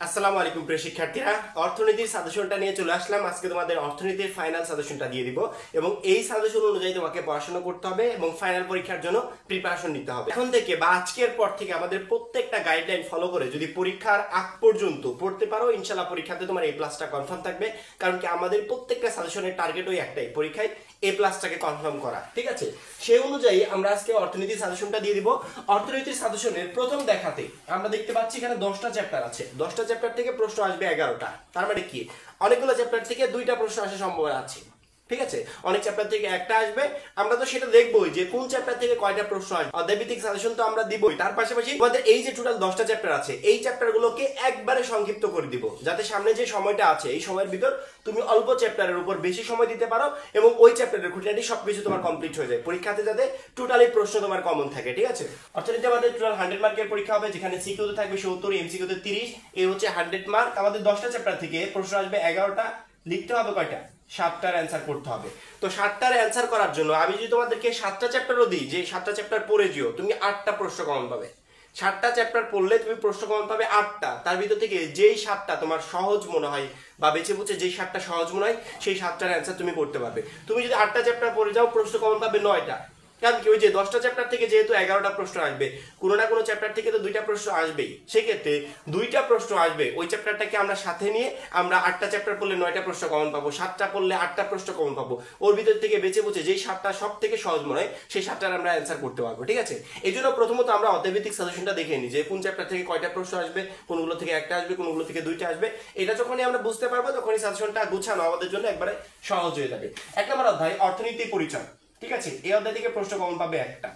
আসসালামু আলাইকুম প্রিয় শিক্ষার্থীরা, অর্থনীতির সাজেশনটা নিয়ে চলে আসলাম। আজকে তোমাদের অর্থনীতির ফাইনাল সাজেশনটা দিয়ে দিব এবং এই সাজেশন অনুযায়ী তোমাকে পড়াশোনা করতে হবে এবং ফাইনাল পরীক্ষার জন্য প্রিপারেশন নিতে হবে। এখন থেকে বা আজকের পর থেকে আমাদের প্রত্যেকটা গাইডলাইন ফলো করে যদি পরীক্ষার আগ পর্যন্ত পড়তে পারো, ইনশাআল্লাহ পরীক্ষাতে তোমার এ প্লাসটা কনফার্ম থাকবে। কারণ কি আমাদের প্রত্যেকটা সাজেশনের টার্গেট ওই একটাই, পরীক্ষায় এ প্লাসটাকে কনফার্ম করা। ঠিক আছে, সেই অনুযায়ী আমরা আজকে অর্থনীতির সাজেশনটা দিয়ে দিব। অর্থনীতির সাজেশনের প্রথম দেখাতে আমরা দেখতে পাচ্ছি এখানে 10টা চ্যাপ্টার আছে। 10টা চ্যাপ্টার থেকে প্রশ্ন আসবে 11টা। তার মানে কি অনেকগুলো চ্যাপ্টার থেকে 2টা প্রশ্ন আসার সম্ভাবনা আছে। ঠিক আছে, অনেক চ্যাপ্টার থেকে একটা আসবে। আমরা তো সেটা দেখবোই যে কোন চ্যাপ্টার থেকে কয়টা প্রশ্ন আসবে। অধ্যায়ভিত্তিক সাজেশন তো আমরা দিবই, তার পাশাপাশি আমাদের এই যে টোটাল 10টা চ্যাপ্টার আছে এই চ্যাপ্টারগুলোকে একবারে সংক্ষিপ্ত করে দিব, যাতে সামনে যে সময়টা আছে এই সময়ের ভিতর তুমি অল্প চ্যাপ্টারের উপর বেশি সময় দিতে পারো এবং ওই চ্যাপ্টারের খুঁটিনাটি সবকিছু তোমার কমপ্লিট হয়ে যায়, পরীক্ষাতে যাতে টোটালি প্রশ্ন তোমার কমন থাকে। ঠিক আছে, অর্থনীতি আমাদের টোটাল 100 মার্কের পরীক্ষা হবে, যেখানে সিকিউতে থাকবে 70, এমসিকিউতে 30, এই হচ্ছে 100 মার্ক। আমাদের 10টা চ্যাপ্টার থেকে প্রশ্ন আসবে 11টা। লিখতে হবে কয়টা? 7টার অ্যান্সার করতে হবে। তো 7টার অ্যান্সার করার জন্য আমি যদি তোমাদেরকে 7টা চ্যাপ্টারও দিই, যে 7টা চ্যাপ্টার পড়ে যেও, তুমি 8টা প্রশ্ন কমন পাবে। 7টা চ্যাপ্টার পড়লে তুমি প্রশ্ন কমন পাবে 8টা। তার ভিতর থেকে যেই 7টা তোমার সহজ মনে হয় বা বেছে বুঝে যেই 7টা সহজ মনে হয় সেই 7টার অ্যান্সার তুমি করতে পারবে। তুমি যদি 8টা চ্যাপ্টার পড়ে যাও, প্রশ্ন কমন পাবে 9টা। কারণ কি ওই যে 10টা চ্যাপ্টার থেকে যেহেতু 11টা প্রশ্ন আসবে, কোনো না কোনো চ্যাপ্টার থেকে তো 2টা প্রশ্ন আসবেই। সেক্ষেত্রে 2টা প্রশ্ন আসবে, ওই চ্যাপ্টারটাকে আমরা সাথে নিয়ে আমরা 8টা চ্যাপ্টার পড়লে 9টা প্রশ্ন কমন পাবো, 7টা পড়লে 8টা প্রশ্ন কমন পাবো। ওর ভিতর থেকে বেছে বুঝে যেই 7টা সব থেকে সহজ মনে হয় সেই 7টার আমরা অ্যান্সার করতে পারবো। ঠিক আছে, এই জন্য প্রথমত আমরা অধ্যায়ভিত্তিক সাজেশনটা দেখে নিই যে কোন চ্যাপ্টার থেকে কয়টা প্রশ্ন আসবে, কোনগুলো থেকে একটা আসবে, কোনগুলো থেকে 2টা আসবে। এটা যখনই আমরা বুঝতে পারবো তখনই সাজেশনটা গুছানো আমাদের জন্য একবারে সহজ হয়ে যাবে। 1 নম্বর অধ্যায় অর্থনীতি পরিচয়। ঠিক আছে, এই অধ্যায় থেকে প্রশ্ন কমন পাবে একটা,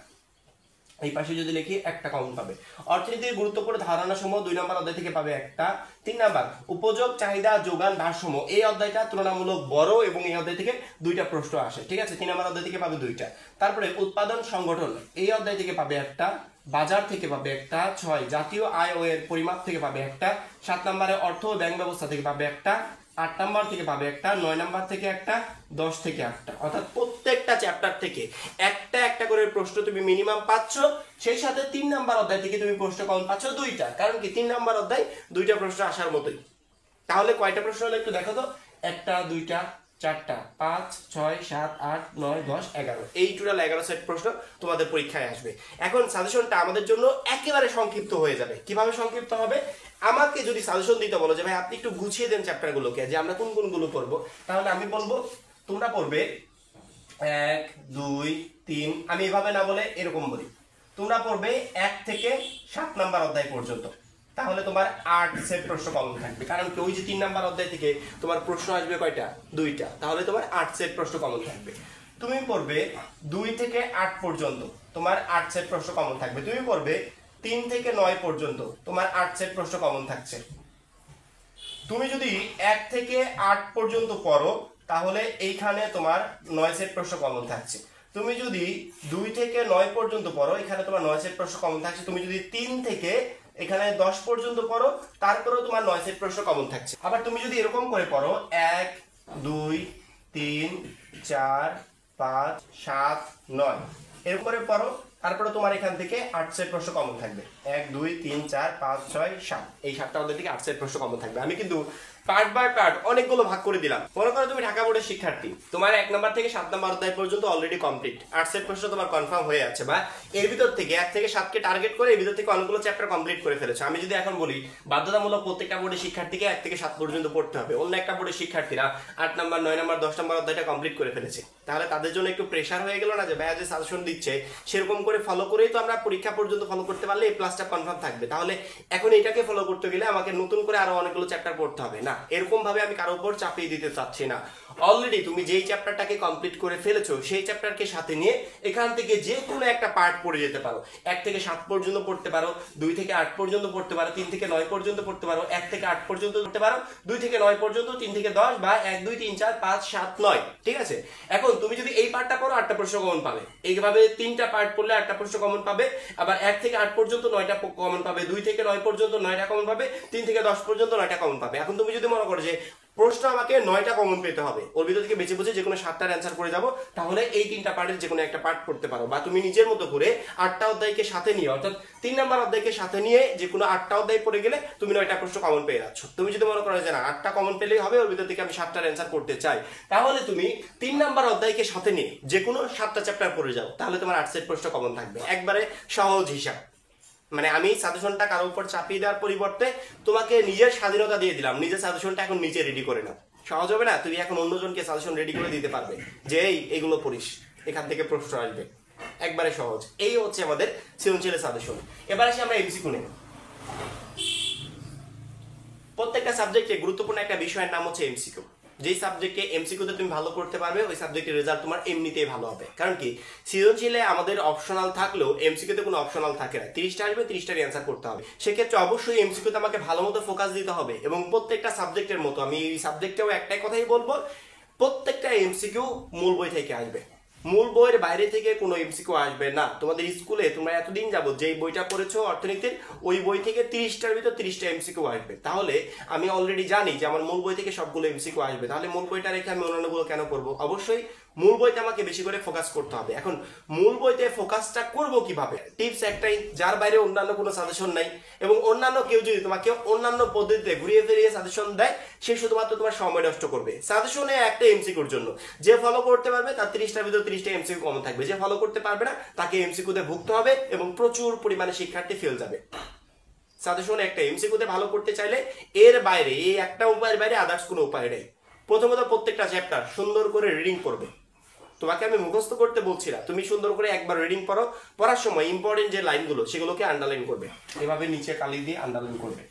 এই পাশে যদি লিখি একটা কমন পাবে। অর্থনীতির গুরুত্বপূর্ণ ধারণা সমূহ 2 নম্বর অধ্যায় থেকে পাবে একটা। 3 নাম্বার উপযোগ চাহিদা যোগান ভারসাম্য, এই অধ্যায়টা তুলনামূলক বড় এবং এই অধ্যায় থেকে 2টা প্রশ্ন আসে। ঠিক আছে, 3 নম্বর অধ্যায় থেকে পাবে 2টা। তারপরে উৎপাদন সংগঠন, এই অধ্যায় থেকে পাবে একটা। বাজার থেকে পাবে একটা। 6 জাতীয় আয় ও এর পরিমাপ থেকে পাবে একটা। 7 নম্বরে অর্থ ও ব্যাংক ব্যবস্থা থেকে পাবে একটা। 8 নাম্বার থেকে পাবে একটা। 9 নাম্বার থেকে একটা। 10 থেকে একটা। অর্থাৎ প্রত্যেকটা চ্যাপ্টার থেকে একটা একটা করে প্রশ্ন তুমি মিনিমাম পাচ্ছ। সেই সাথে 3 নাম্বার অধ্যায় থেকে তুমি প্রশ্ন কমন পাচ্ছ 2টা। কারণ কি 3 নাম্বার অধ্যায় 2টা প্রশ্ন আসার মতোই। তাহলে কয়টা প্রশ্ন হলো একটু দেখো তো? 1টা, 2টা, 4টা, 5, 6, 7, 8, 9, 10, 11, এই টোটাল 11 সেট প্রশ্ন তোমাদের পরীক্ষায় আসবে। এখন সাজেশনটা আমাদের জন্য একেবারে সংক্ষিপ্ত হয়ে যাবে। কিভাবে সংক্ষিপ্ত হবে? আমাকে যদি সাজেশন দিতে বলো যে ভাই আপনি একটু গুছিয়ে দেন চ্যাপ্টারগুলোকে, যে আমরা কোন কোনগুলো পড়বো, তাহলে আমি বলবো তোমরা পড়বে 1, 2, 3, আমি এভাবে না বলে এরকম বলি, তোমরা পড়বে 1 থেকে 7 নাম্বার অধ্যায় পর্যন্ত। তাহলে তোমার 8 সেট প্রশ্ন কমন থাকবে। কারণ ওই যে 3 নাম্বার অধ্যায় থেকে তোমার প্রশ্ন আসবে কয়টা? 2টা। তাহলে তোমার 8 সেট প্রশ্ন কমন থাকবে। তুমি পড়বে 2 থেকে 8 পর্যন্ত, তোমার 8 সেট প্রশ্ন কমন থাকবে। তুমি পড়বে 3 থেকে 9 পর্যন্ত, তোমার 8 সেট প্রশ্ন কমন থাকছে। তুমি যদি 1 থেকে 8 পর্যন্ত পড়ো তাহলে এইখানে তোমার 9 সেট প্রশ্ন কমন থাকছে। তুমি যদি 2 থেকে 9 পর্যন্ত পড়ো, এখানে তোমার 9 সেট প্রশ্ন কমন থাকছে। তুমি যদি 3 থেকে এখানে 10 পর্যন্ত পড়ো, তারপরেও তোমার 9 সেট প্রশ্ন কমন থাকছে। আবার তুমি যদি এরকম করে পড়ো 1, 2, 3, 4, 5, 7, 9 এরকম করে পড়ো, তারপরে তোমার এখান থেকে 8 সেট প্রশ্ন কমন থাকবে। 1, 2, 3, 4, 5, 6, 7, এই 7টা অধ্যায় থেকে 8 সেট প্রশ্ন কমন থাকবে। আমি কিন্তু পার্ট বাই পার্ট অনেকগুলো ভাগ করে দিলাম। মনে করো তুমি ঢাকা বোর্ডের শিক্ষার্থী, তোমার 1 নাম্বার থেকে 7 নাম্বার অধ্যায় পর্যন্ত অলরেডি কমপ্লিট, 8 সেট প্রশ্ন তোমার কনফার্ম হয়ে আছে, বা এর ভিতর থেকে 1 থেকে 7 কে টার্গেট করে এর ভিতর থেকে অনেকগুলো চ্যাপ্টার কমপ্লিট করে ফেলেছো। আমি যদি এখন বলি বাধ্যতামূলক প্রত্যেকটা বোর্ডের শিক্ষার্থীকে 1 থেকে 7 পর্যন্ত পড়তে হবে, অন্য একটা বোর্ডের শিক্ষার্থীরা 8 নাম্বার, 9 নাম্বার, 10 নাম্বার অধ্যায়টা কমপ্লিট করে ফেলেছে, তাহলে তাদের জন্য একটু প্রেসার হয়ে গেল না, যে ভাইয়া যে সাজেশন দিচ্ছে সেরকম করে ফলো করেই তো আমরা পরীক্ষা পর্যন্ত ফলো করতে পারলে এই প্লাসটা কনফার্ম থাকবে। তাহলে এখন এটাকে ফলো করতে গেলে আমাকে নতুন করে আরো অনেকগুলো চ্যাপ্টার পড়তে হবে না, এরকম ভাবে আমি কারো উপর চাপিয়ে দিতে চাচ্ছি না। অলরেডি তুমি যেই চ্যাপ্টারটাকে কমপ্লিট করে ফেলেছো সেই চ্যাপ্টারকে সাথে নিয়ে এখান থেকে যে কোনো একটা পার্ট পড়ে যেতে পারো। 1 থেকে 7 পর্যন্ত পড়তে পারো, 2 থেকে 8 পর্যন্ত পড়তে পারো, 3 থেকে 9 পর্যন্ত পড়তে পারো, 1 থেকে 8 পর্যন্ত পড়তে পারো, 2 থেকে 9 পর্যন্ত, 3 থেকে 10, বা 1, 2, 3, 4, 5, 7, 9। ঠিক আছে, এখন তুমি যদি এই পার্টটা পড়ো 8টা প্রশ্ন কমন পাবে, এইভাবে 3টা পার্ট পড়লে 8টা প্রশ্ন কমন পাবে। আবার 1 থেকে 8 পর্যন্ত 9টা কমন পাবে, 2 থেকে 9 পর্যন্ত 9টা কমন পাবে, 3 থেকে 10 পর্যন্ত 9টা কমন পাবে। এখন তুমি যদি মনে করো যে প্রশ্ন আমাকে 9টা কমন পেতে হবে, ওর ভিতর থেকে বেছে বুঝে যে কোনো 7টার অ্যান্সার করে যাব, তাহলে এই 3টা পার্টের যে কোনো একটা পার্ট করতে পারো। বা তুমি নিজের মতো করে 8টা অধ্যায়কে সাথে নিয়ে, অর্থাৎ 3 নাম্বার অধ্যায়কে সাথে নিয়ে যে কোনো 8টা অধ্যায় পড়ে গেলে তুমি 9টা প্রশ্ন কমন পেয়ে যাচ্ছ। তুমি যদি মনে করো যে না 8টা কমন পেলেই হবে, ওর ভিতর থেকে আমি 7টার অ্যান্সার করতে চাই, তাহলে তুমি 3 নাম্বার অধ্যায়কে সাথে নিয়ে যে কোনো 7টা চ্যাপ্টার পড়ে যাও, তাহলে তোমার 8 সেট প্রশ্ন কমন থাকবে। একবারে সহজ হিসাব। মানে আমি সাজেশনটা কারোর উপর চাপিয়ে দেওয়ার পরিবর্তে তোমাকে নিজের স্বাধীনতা দিয়ে দিলাম, নিজের সাজেশনটা এখন নিজে রেডি করে নাও। সহজ হবে না? তুমি এখন অন্যজনকে সাজেশন রেডি করে দিতে পারবে যে এইগুলো পড়িস, এখান থেকে প্রশ্ন আসবে, একবারে সহজ। এই হচ্ছে আমাদের সৃজনশীলের সাজেশন। এবার আসি আমরা এমসিকিউ নিয়ে। প্রত্যেকটা সাবজেক্টে গুরুত্বপূর্ণ একটা বিষয়ের নাম হচ্ছে এমসিকিউ। যেই সাবজেক্টে এমসিকিউতে তুমি ভালো করতে পারবে, ওই সাবজেক্টের রেজাল্ট তোমার এমনিতেই ভালো হবে। কারণ কি, সৃজনশীলে আমাদের অপশনাল থাকলেও এমসিকিউতে কোনো অপশনাল থাকে না। 30টা আসবে, 30টারই অ্যান্সার করতে হবে। সেক্ষেত্রে অবশ্যই এমসিকিউতে আমাকে ভালো মতো ফোকাস দিতে হবে। এবং প্রত্যেকটা সাবজেক্টের মতো আমি এই সাবজেক্টেও একটাই কথাই বলবো, প্রত্যেকটা এমসিকিউ মূল বই থেকে আসবে। মূল বইয়ের বাইরে থেকে কোনো এমসিকিউ আসবে না। তোমাদের স্কুলে তোমরা এতদিন যাবত যেই বইটা পড়েছো অর্থনীতির, ওই বই থেকে 30টার ভিতর 30টা এমসিকিউ আসবে। তাহলে আমি অলরেডি জানি যে আমার মূল বই থেকে সবগুলো এমসিকিউ আসবে, তাহলে মূল বইটা রেখে আমি অন্যান্যগুলো কেন করবো? অবশ্যই মূল বইতে আমাকে বেশি করে ফোকাস করতে হবে। এখন মূল বইতে ফোকাসটা করব কিভাবে? টিপস একটাই, যার বাইরে অন্যান্য কোনো সাজেশন নাই, এবং অন্যান্য কেউ যদি তোমাকে অন্যান্য পদ্ধতিতে ঘুরিয়ে ফিরিয়ে সাজেশন দেয়, সে শুধুমাত্র তোমার সময় নষ্ট করবে। সাজেশনে একটা এমসিকিউর জন্য যে ফলো করতে পারবে তার 30টার ভিতর 30টা এমসিকিউ কমন থাকবে, যে ফলো করতে পারবে না তাকে এমসিকিউতে ভুগতে হবে এবং প্রচুর পরিমাণে শিক্ষার্থী ফেল যাবে। সাজেশনে একটা এমসিকিউতে ভালো করতে চাইলে এর বাইরে, এই একটা উপায়ের বাইরে আদার্স কোনো উপায় নেই। প্রথমত প্রত্যেকটা চ্যাপ্টার সুন্দর করে রিডিং করবে। তোমাকে আমি মুখস্থ করতে বলছি না, তুমি সুন্দর করে একবার রিডিং পড়ো। পড়ার সময় ইম্পর্টেন্ট যে লাইনগুলো সেগুলোকে আন্ডারলাইন করবে, এভাবে নিচে কালি দিয়ে আন্ডারলাইন করবে।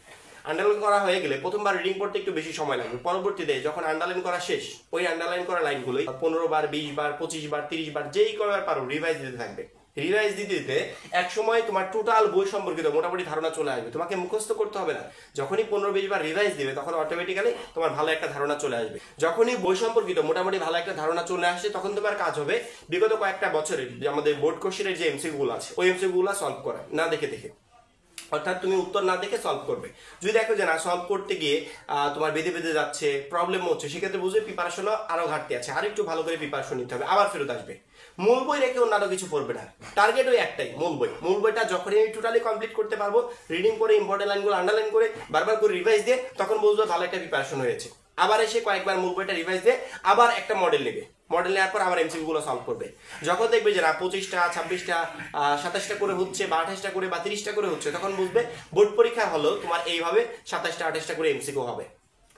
আন্ডারলাইন করা হয়ে গেলে প্রথমবার রিডিং পড়তে একটু বেশি সময় লাগবে, পরবর্তীতে যখন আন্ডারলাইন করা শেষ, ওই আন্ডারলাইন করা লাইনগুলো 15 বার, 20 বার, 25 বার, 30 বার, যেই কবার পারো রিভাইজ দিতে থাকবে। রিভাইজ দিতে দিতে এক সময় তোমার টোটাল বই সম্পর্কিত মোটামুটি ধারণা চলে আসবে। তোমাকে মুখস্থ করতে হবে না, যখনই 15-20 বার রিভাইজ দিবে তখন অটোমেটিক্যালি তোমার ভালো একটা ধারণা চলে আসবে। যখনই বই সম্পর্কিত মোটামুটি ভালো একটা ধারণা চলে আসে, তখন তোমার কাজ হবে বিগত কয়েকটা বছরের আমাদের বোর্ড কোশ্চেনের যে এমসিকিউ গুলো আছে, ওই এমসিকিউ গুলো সলভ করা, না দেখে দেখে। অর্থাৎ তুমি উত্তর না দেখে সলভ করবে। যদি দেখো যে না সলভ করতে গিয়ে তোমার বেঁধে বেঁধে যাচ্ছে, প্রবলেম হচ্ছে, সেক্ষেত্রে বুঝবে প্রিপারেশনও আরো ঘাটতি আছে, আর একটু ভালো করে প্রিপারেশন নিতে হবে, আবার ফেরত আসবে। মূল বই রেখে অন্যান্য কিছু পড়বে না, টার্গেট ওই একটাই, মূল বই। মূল বইটা যখনই আমি টোটালি কমপ্লিট করতে পারবো, রিডিং করে ইম্পর্টেন্ট লাইনগুলো আন্ডারলাইন করে বারবার করে রিভাইজ দিয়ে, তখন বুঝবে ভালো একটা প্রিপারেশন হয়েছে। আবার এসে কয়েকবার মূল বইটা রিভাইজ দিয়ে আবার একটা মডেল নেবে, মডেল নেওয়ার পর আবার এমসিকিউ গুলো সলভ করবে। যখন দেখবে যে না 25টা, 26টা, 27টা করে হচ্ছে, বা 28টা করে, বা 30টা করে হচ্ছে, তখন বুঝবে বোর্ড পরীক্ষা হলো তোমার এইভাবে 27টা, 28টা করে এমসিকিউ হবে।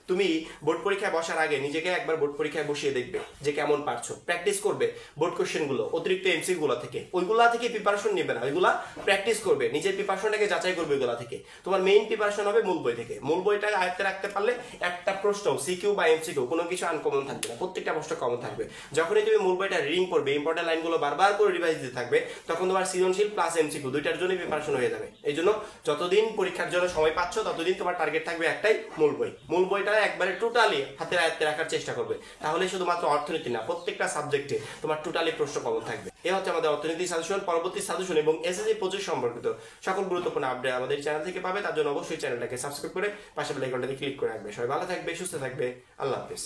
তুমি বোর্ড পরীক্ষায় বসার আগে নিজেকে একবার বোর্ড পরীক্ষায় বসিয়ে দেখবে যে কেমন পারছো, প্র্যাকটিস করবে বোর্ড কোশ্চেন গুলো, অতিরিক্ত এমসিকিউ গুলো থেকে। ওইগুলা থেকে প্রিপারেশন নেবে না, ওইগুলা প্র্যাকটিস করবে, নিজের প্রিপারেশনটাকে যাচাই করবে ওইগুলা থেকে। তোমার মেইন প্রিপারেশন হবে মূল বই থেকে। মূল বইটা আয়ত্তে রাখতে পারলে একটা প্রশ্ন সিকিউ বা এমসিকিউ কোনো কিছু আনকমন থাকবে না, প্রত্যেকটা প্রশ্ন কমন থাকবে। যখনই তুমি মূল বইটা রিডিং করবে, ইম্পর্টেন্ট লাইনগুলো বারবার করে রিভাইজ দিতে থাকবে, তখন তোমার সৃজনশীল প্লাস এমসিকিউ দুইটার জন্যই প্রিপারেশন হয়ে যাবে। এই জন্য যতদিন পরীক্ষার জন্য সময় পাচ্ছ, ততদিন তোমার টার্গেট থাকবে একটাই, মূল বই। মূল বইটা একবারে টোটালি হাতের আয়ত্তে রাখার চেষ্টা করবে, তাহলে শুধুমাত্র অর্থনীতি না, প্রত্যেকটা সাবজেক্টে তোমার টোটালি প্রশ্ন কমন থাকবে। এই হচ্ছে আমাদের অর্থনীতি সাজেশন। পরবর্তী সাজেশন এবং এসএসসি 25 সম্পর্কিত সকল গুরুত্বপূর্ণ আপডেট আমাদের চ্যানেল থেকে পাবে। তার জন্য অবশ্যই চ্যানেলটাকে সাবস্ক্রাইব করে পাশে বেল আইকনটাতে ক্লিক করে রাখবে। সবাই ভালো থাকবে, সুস্থ থাকবে, আল্লাহ হাফেজ।